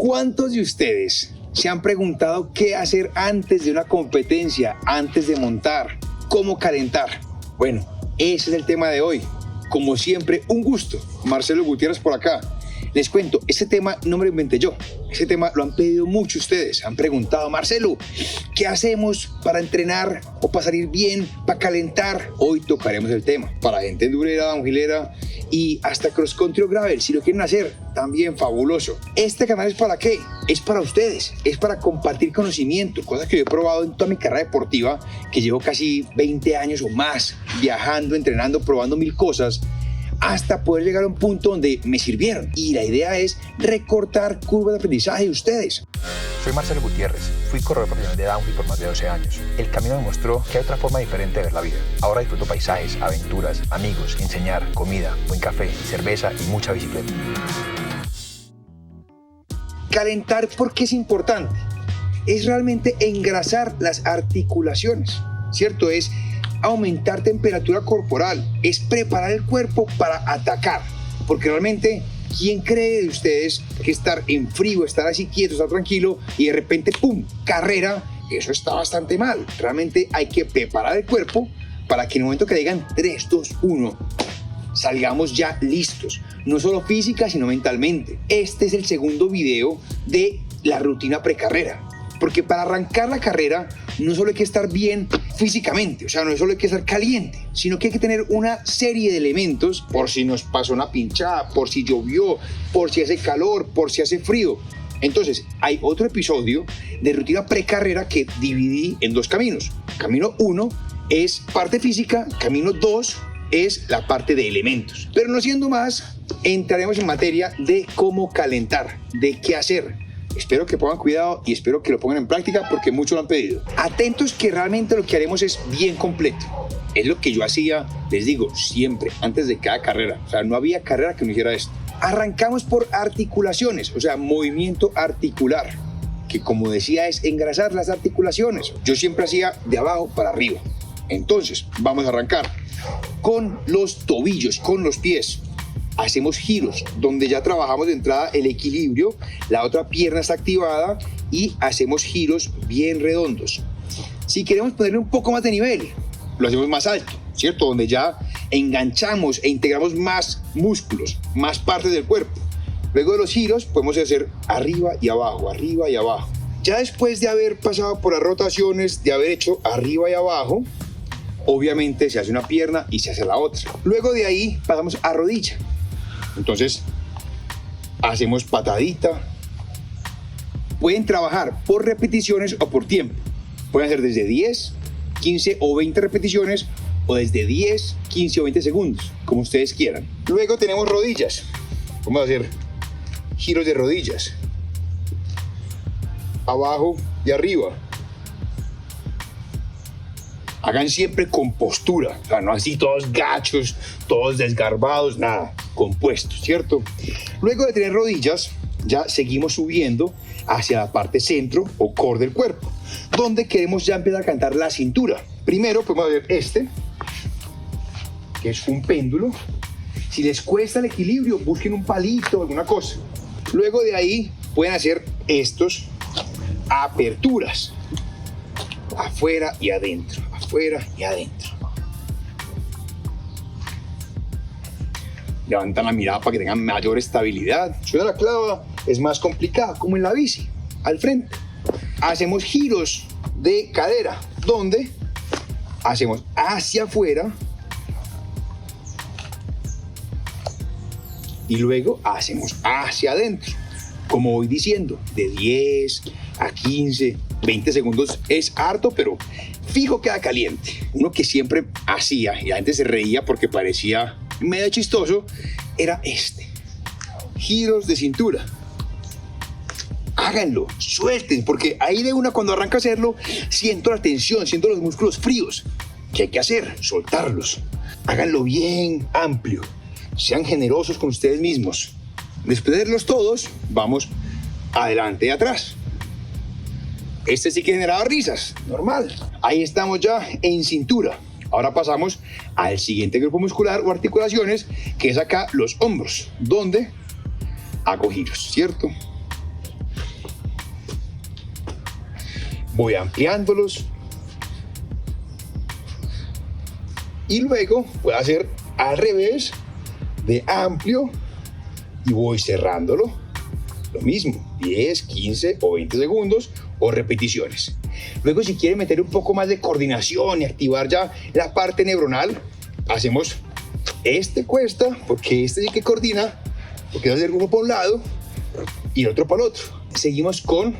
¿Cuántos de ustedes se han preguntado qué hacer antes de una competencia, antes de montar, cómo calentar? Bueno, ese es el tema de hoy. Como siempre, un gusto. Marcelo Gutiérrez por acá. Les cuento, este tema no me lo inventé yo. Ese tema lo han pedido muchos ustedes. Han preguntado, Marcelo, ¿qué hacemos para entrenar o para salir bien, para calentar? Hoy tocaremos el tema. Para gente endurera, downhillera y hasta cross country o gravel. Si lo quieren hacer, también fabuloso. Este canal es para qué? Es para ustedes. Es para compartir conocimiento. Cosas que yo he probado en toda mi carrera deportiva, que llevo casi 20 años o más viajando, entrenando, probando mil cosas, hasta poder llegar a un punto donde me sirvieron. Y la idea es recortar curvas de aprendizaje de ustedes. Soy Marcelo Gutiérrez, fui corredor profesional de downhill por más de 12 años. El camino me mostró que hay otra forma diferente de ver la vida. Ahora disfruto paisajes, aventuras, amigos, enseñar, comida, buen café, cerveza y mucha bicicleta. Calentar, ¿por qué es importante? Es realmente engrasar las articulaciones, ¿cierto? Es aumentar temperatura corporal, es preparar el cuerpo para atacar, porque realmente, ¿quién cree de ustedes que estar en frío, estar así quieto, estar tranquilo y de repente, ¡pum!, carrera? Eso está bastante mal. Realmente hay que preparar el cuerpo para que en el momento que digan 3, 2, 1, salgamos ya listos, no solo física, sino mentalmente. Este es el segundo video de la rutina precarrera, porque para arrancar la carrera no solo hay que estar bien físicamente, o sea, no solo hay que estar caliente, sino que hay que tener una serie de elementos por si nos pasó una pinchada, por si llovió, por si hace calor, por si hace frío. Entonces, hay otro episodio de rutina precarrera que dividí en dos caminos. Camino 1 es parte física, camino 2 es la parte de elementos. Pero no siendo más, entraremos en materia de cómo calentar, de qué hacer. Espero que pongan cuidado y espero que lo pongan en práctica porque muchos lo han pedido. Atentos que realmente lo que haremos es bien completo. Es lo que yo hacía, les digo, siempre, antes de cada carrera. O sea, no había carrera que no hiciera esto. Arrancamos por articulaciones, o sea, movimiento articular, que como decía es engrasar las articulaciones. Yo siempre hacía de abajo para arriba. Entonces, vamos a arrancar con los tobillos, con los pies. Hacemos giros donde ya trabajamos de entrada el equilibrio, la otra pierna está activada y hacemos giros bien redondos. Si queremos ponerle un poco más de nivel, lo hacemos más alto, ¿cierto? Donde ya enganchamos e integramos más músculos, más partes del cuerpo. Luego de los giros podemos hacer arriba y abajo, arriba y abajo. Ya después de haber pasado por las rotaciones, de haber hecho arriba y abajo, obviamente se hace una pierna y se hace la otra. Luego de ahí pasamos a rodilla. Entonces, hacemos patadita. Pueden trabajar por repeticiones o por tiempo. Pueden hacer desde 10, 15 o 20 repeticiones o desde 10, 15 o 20 segundos, como ustedes quieran. Luego tenemos rodillas. Vamos a hacer giros de rodillas. Abajo y arriba. Hagan siempre con postura, o sea, no así todos gachos, todos desgarbados, nada, compuestos, ¿cierto? Luego de tener rodillas, ya seguimos subiendo hacia la parte centro o core del cuerpo, donde queremos ya empezar a cantar la cintura. Primero podemos hacer este, que es un péndulo. Si les cuesta el equilibrio, busquen un palito o alguna cosa. Luego de ahí pueden hacer estos aperturas, afuera y adentro, afuera y adentro. Levantan la mirada para que tengan mayor estabilidad. Suena la clava, es más complicada, como en la bici, al frente. Hacemos giros de cadera, donde hacemos hacia afuera y luego hacemos hacia adentro. Como voy diciendo, de 10 a 15, 20 segundos es harto, pero fijo queda caliente. Uno que siempre hacía y la gente se reía porque parecía medio chistoso era este: giros de cintura. Háganlo, suelten, porque ahí de una cuando arranca a hacerlo siento la tensión, siento los músculos fríos. ¿Qué hay que hacer? Soltarlos. Háganlo bien amplio, sean generosos con ustedes mismos. Después de verlos todos, vamos adelante y atrás. Este sí que generaba risas, normal. Ahí estamos ya en cintura. Ahora pasamos al siguiente grupo muscular o articulaciones, que es acá los hombros, donde hago giros, ¿cierto? voy ampliándolos y luego voy a hacer al revés, de amplio, y voy cerrándolo. Lo mismo, 10, 15 o 20 segundos o repeticiones. Luego, si quiere meter un poco más de coordinación y activar ya la parte neuronal, hacemos este cuesta, porque este sí que coordina, porque va a hacer uno para un lado y el otro para el otro. Seguimos con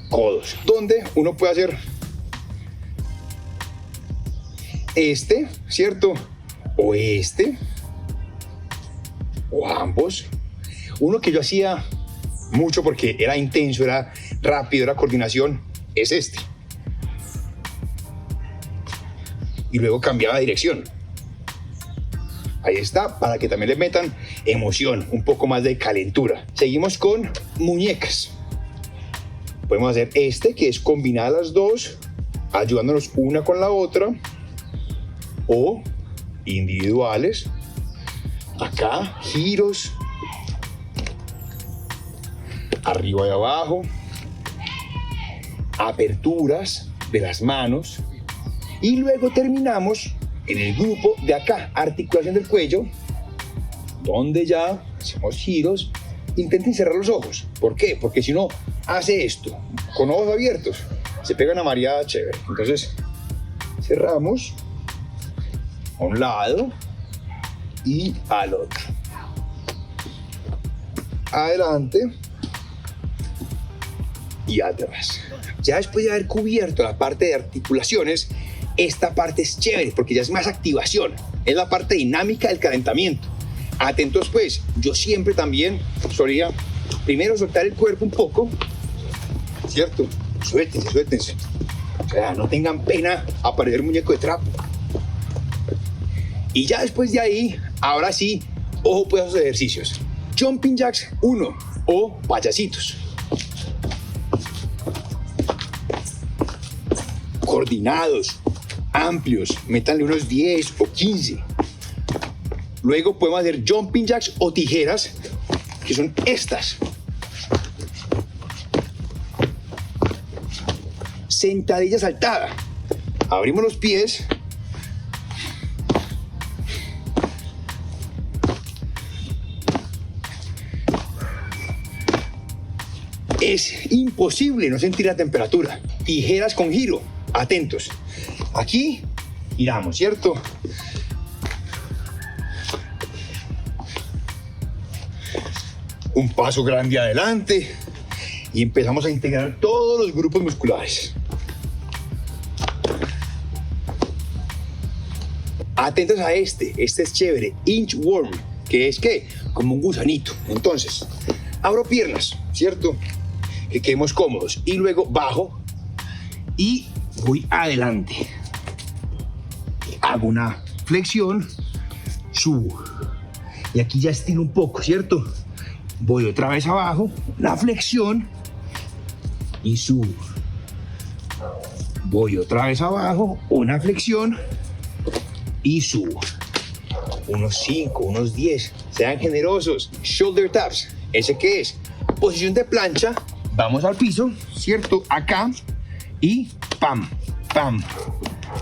codos, donde uno puede hacer este, ¿cierto? O este, o ambos. Uno que yo hacía mucho porque era intenso, era rápido, era coordinación, es este. Y luego cambiaba de dirección. Ahí está, para que también le metan emoción, un poco más de calentura. Seguimos con muñecas. Podemos hacer este, que es combinar las dos, ayudándonos una con la otra, o individuales. Acá, giros, arriba y abajo, aperturas de las manos, y luego terminamos en el grupo de acá, articulación del cuello, donde ya hacemos giros. Intenten cerrar los ojos. ¿Por qué? Porque si no hace esto con ojos abiertos, se pega una mareada chévere. Entonces cerramos a un lado y al otro, adelante y atrás. Ya después de haber cubierto la parte de articulaciones, esta parte es chévere porque ya es más activación, es la parte dinámica del calentamiento. Atentos pues, yo siempre también solía primero soltar el cuerpo un poco, ¿cierto? Suéltense, suéltense. O sea, no tengan pena a parecer muñeco de trapo. Y ya después de ahí, ahora sí, ojo pues a esos ejercicios. Jumping jacks 1 o payasitos. Coordinados, amplios, métanle unos 10 o 15. Luego podemos hacer jumping jacks o tijeras, que son estas. Sentadilla saltada. Abrimos los pies. Es imposible no sentir la temperatura. Tijeras con giro. Atentos. Aquí giramos, ¿cierto? Un paso grande adelante y empezamos a integrar todos los grupos musculares. Atentos a este es chévere, inchworm, que es ¿qué? Como un gusanito. Entonces, abro piernas, ¿cierto? Que quedemos cómodos y luego bajo y voy adelante. Hago una flexión, subo y aquí ya estiro un poco, ¿cierto? Voy otra vez abajo, la flexión y subo. Voy otra vez abajo, una flexión y subo. Unos 5, unos 10. Sean generosos. Shoulder taps. ¿Ese qué es? Posición de plancha. Vamos al piso, ¿cierto? Acá y pam, pam.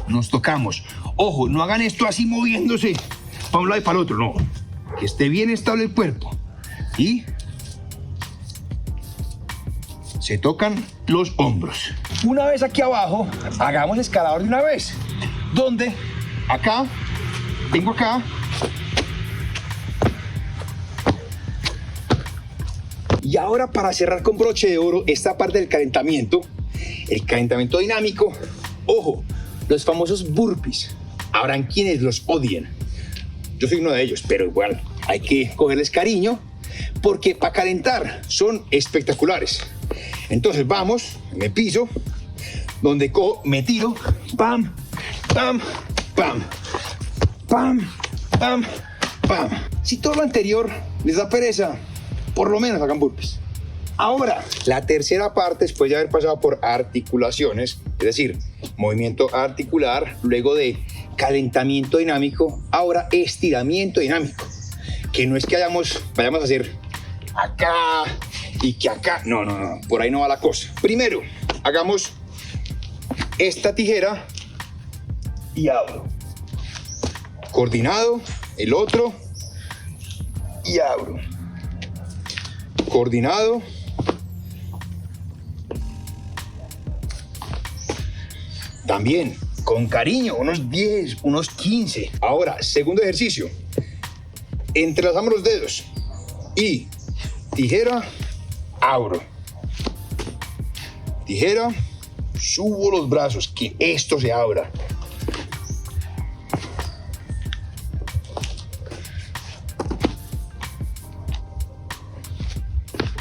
Nos tocamos. Ojo, no hagan esto así moviéndose para un lado y para el otro, no. Que esté bien estable el cuerpo. Y se tocan los hombros. Una vez aquí abajo, hagamos escalador de una vez. Donde acá, vengo acá. Y ahora, para cerrar con broche de oro esta parte del calentamiento, el calentamiento dinámico, ojo, los famosos burpees. Habrán quienes los odien. Yo soy uno de ellos, pero igual hay que cogerles cariño porque para calentar son espectaculares. Entonces vamos en el piso, donde me tiro, pam, pam, pam, pam, pam, pam. Si todo lo anterior les da pereza, por lo menos hagan burpees. Ahora, la tercera parte, después de haber pasado por articulaciones, es decir, movimiento articular, luego de calentamiento dinámico, ahora estiramiento dinámico. Que no es que vayamos a hacer acá y que acá. No, por ahí no va la cosa. Primero, hagamos esta tijera y abro. Coordinado, el otro y abro. Coordinado. También, con cariño, unos 10, unos 15. Ahora, segundo ejercicio. Entrelazamos los dedos y tijera, abro. Tijera, subo los brazos, que esto se abra.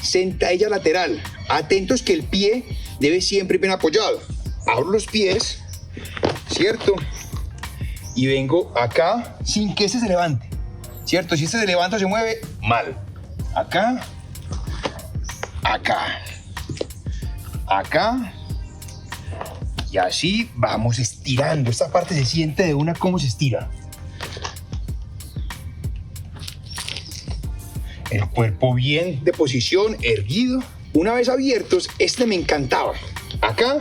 Sentadilla lateral. Atentos que el pie debe siempre ir bien apoyado. Abro los pies, ¿cierto? Y vengo acá sin que este se levante, ¿cierto? Si este se levanta o se mueve, mal. Acá, acá, acá. Y así vamos estirando. Esta parte se siente de una cómo se estira. El cuerpo bien de posición, erguido. Una vez abiertos, este me encantaba. Acá.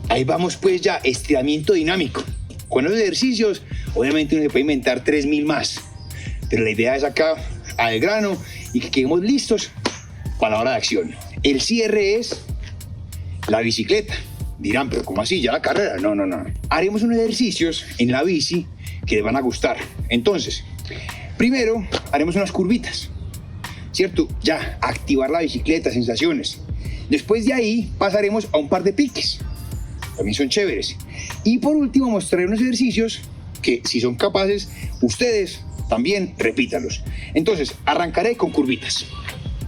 Ahí vamos pues ya, estiramiento dinámico. Con los ejercicios, obviamente uno se puede inventar 3000 más. Pero la idea es acá, al grano, y que quedemos listos para la hora de acción. El cierre es la bicicleta. Dirán, pero ¿cómo así? ¿Ya la carrera? No. Haremos unos ejercicios en la bici que les van a gustar. Entonces, primero haremos unas curvitas, ¿cierto? Ya, activar la bicicleta, sensaciones. Después de ahí pasaremos a un par de piques. También son chéveres. Y por último mostraré unos ejercicios que, si son capaces, ustedes también repítanlos. Entonces, arrancaré con curvitas.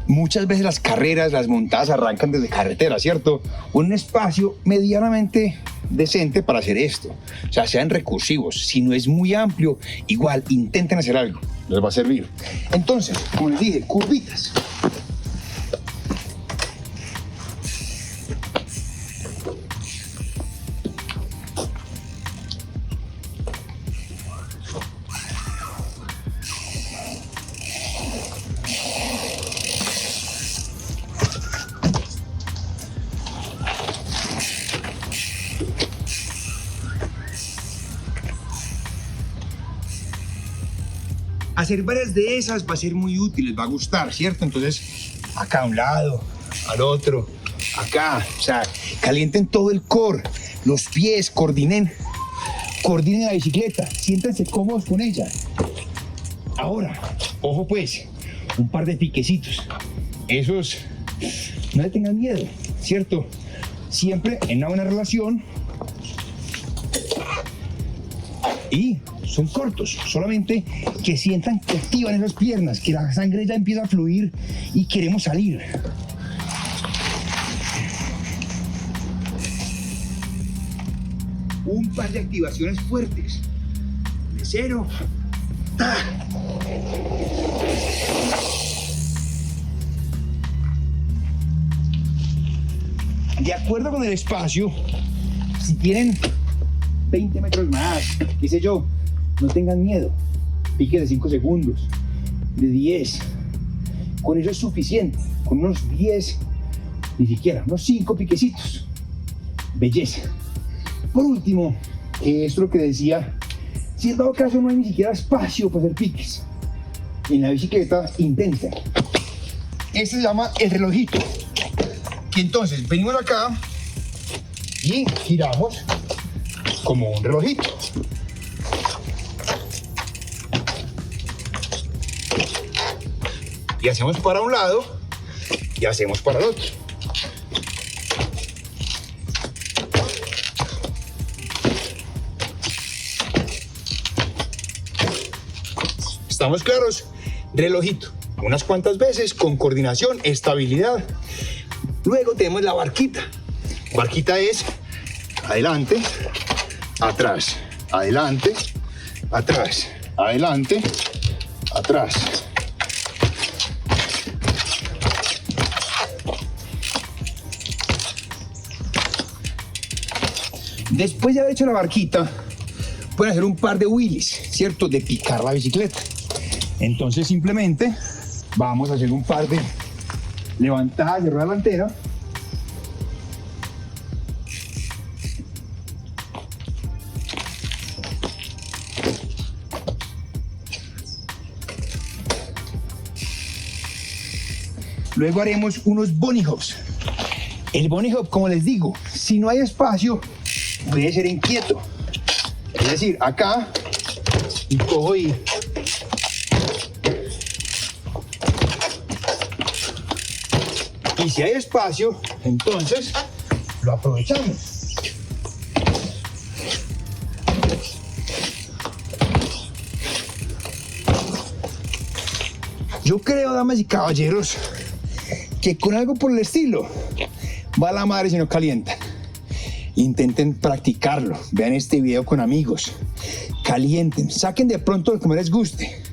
Muchas veces las carreras, las montadas arrancan desde carretera, ¿cierto? Un espacio medianamente decente para hacer esto. O sea, sean recursivos. Si no es muy amplio, igual intenten hacer algo. Les va a servir. Entonces, como les dije, curvitas. Hacer varias de esas va a ser muy útil, les va a gustar, ¿cierto? Entonces, acá a un lado, al otro, acá. O sea, calienten todo el core, los pies, coordinen la bicicleta, siéntanse cómodos con ella. Ahora, ojo pues, un par de piquecitos. Esos, no le tengan miedo, ¿cierto? Siempre en una buena relación. Y son cortos, solamente que sientan que activan esas piernas, que la sangre ya empieza a fluir y queremos salir. Un par de activaciones fuertes. De 0. ¡Ta! De acuerdo con el espacio, si tienen 20 metros más, qué sé yo, no tengan miedo. Piques de 5 segundos, de 10. Con eso es suficiente. Con unos 10, ni siquiera, unos 5 piquecitos. Belleza. Por último, que es lo que decía, si en dado caso no hay ni siquiera espacio para hacer piques, en la bicicleta intenten. Este se llama el relojito. Que entonces venimos acá y giramos como un relojito. Y hacemos para un lado y hacemos para el otro. ¿Estamos claros? Relojito. Unas cuantas veces con coordinación, estabilidad. Luego tenemos la barquita. Barquita es adelante, atrás, adelante, atrás, adelante, atrás. Después de haber hecho la barquita, pueden hacer un par de wheelies, ¿cierto? De picar la bicicleta. Entonces simplemente vamos a hacer un par de levantadas de rueda delantera. Luego haremos unos bunny hops. El bunny hop, como les digo, si no hay espacio, puede ser inquieto. Es decir, acá, y cojo y si hay espacio, entonces lo aprovechamos. Yo creo, damas y caballeros, que con algo por el estilo va la madre si no calienta. Intenten practicarlo, vean este video con amigos, calienten, saquen de pronto lo que más les guste.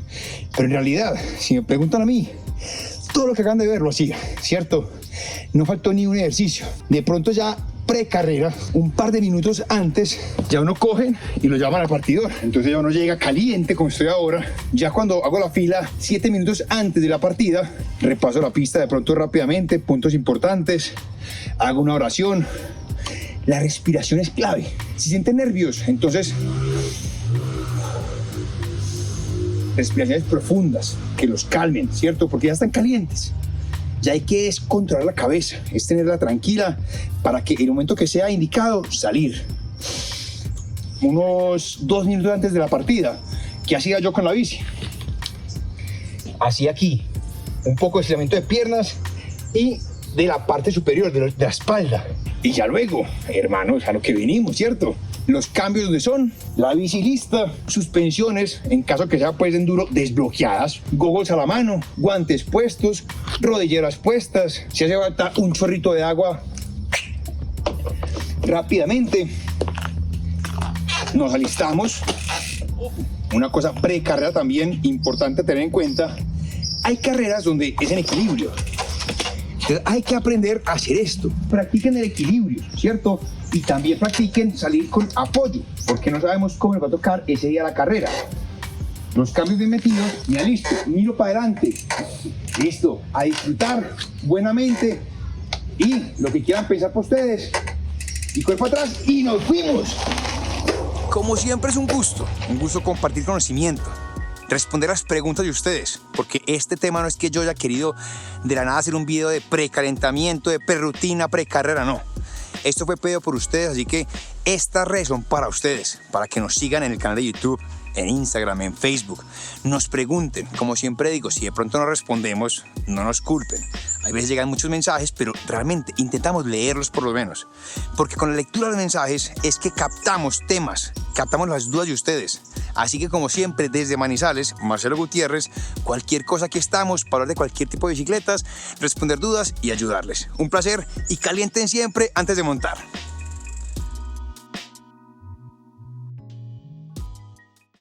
Pero en realidad, si me preguntan a mí, todo lo que acaban de ver lo hacía, ¿cierto? No faltó ni un ejercicio. De pronto ya precarrera, un par de minutos antes, ya uno cogen y lo llaman al partidor. Entonces ya uno llega caliente como estoy ahora. Ya cuando hago la fila 7 minutos antes de la partida, repaso la pista de pronto rápidamente, puntos importantes, hago una oración. La respiración es clave. Si sienten nervios, entonces respiraciones profundas que los calmen, ¿cierto? Porque ya están calientes. Ya hay que controlar la cabeza, es tenerla tranquila para que en el momento que sea indicado salir. Unos 2 minutos antes de la partida, ¿qué hacía yo con la bici? Hacía aquí un poco de estiramiento de piernas y de la parte superior de la espalda. Y ya luego, hermanos, a lo que venimos, ¿cierto? Los cambios donde son, la bici lista, suspensiones, en caso que sea pues enduro, desbloqueadas, goggles a la mano, guantes puestos, rodilleras puestas, si hace falta un chorrito de agua, rápidamente nos alistamos. Una cosa pre-carrera también importante tener en cuenta, hay carreras donde es en equilibrio. Entonces hay que aprender a hacer esto. Practiquen el equilibrio, ¿cierto? Y también practiquen salir con apoyo, porque no sabemos cómo nos va a tocar ese día la carrera. Los cambios bien metidos, ya listo, miro para adelante. Listo, a disfrutar buenamente y lo que quieran pensar por ustedes. Y cuerpo atrás y nos fuimos. Como siempre es un gusto compartir conocimiento, responder las preguntas de ustedes, porque este tema no es que yo haya querido de la nada hacer un video de precalentamiento, de prerutina, precarrera, no. Esto fue pedido por ustedes, así que estas redes son para ustedes, para que nos sigan en el canal de YouTube, en Instagram, en Facebook. Nos pregunten, como siempre digo, si de pronto no respondemos, no nos culpen. A veces llegan muchos mensajes, pero realmente intentamos leerlos por lo menos. Porque con la lectura de los mensajes es que captamos temas, captamos las dudas de ustedes. Así que como siempre, desde Manizales, Marcelo Gutiérrez, cualquier cosa que estamos para hablar de cualquier tipo de bicicletas, responder dudas y ayudarles. Un placer y calienten siempre antes de montar.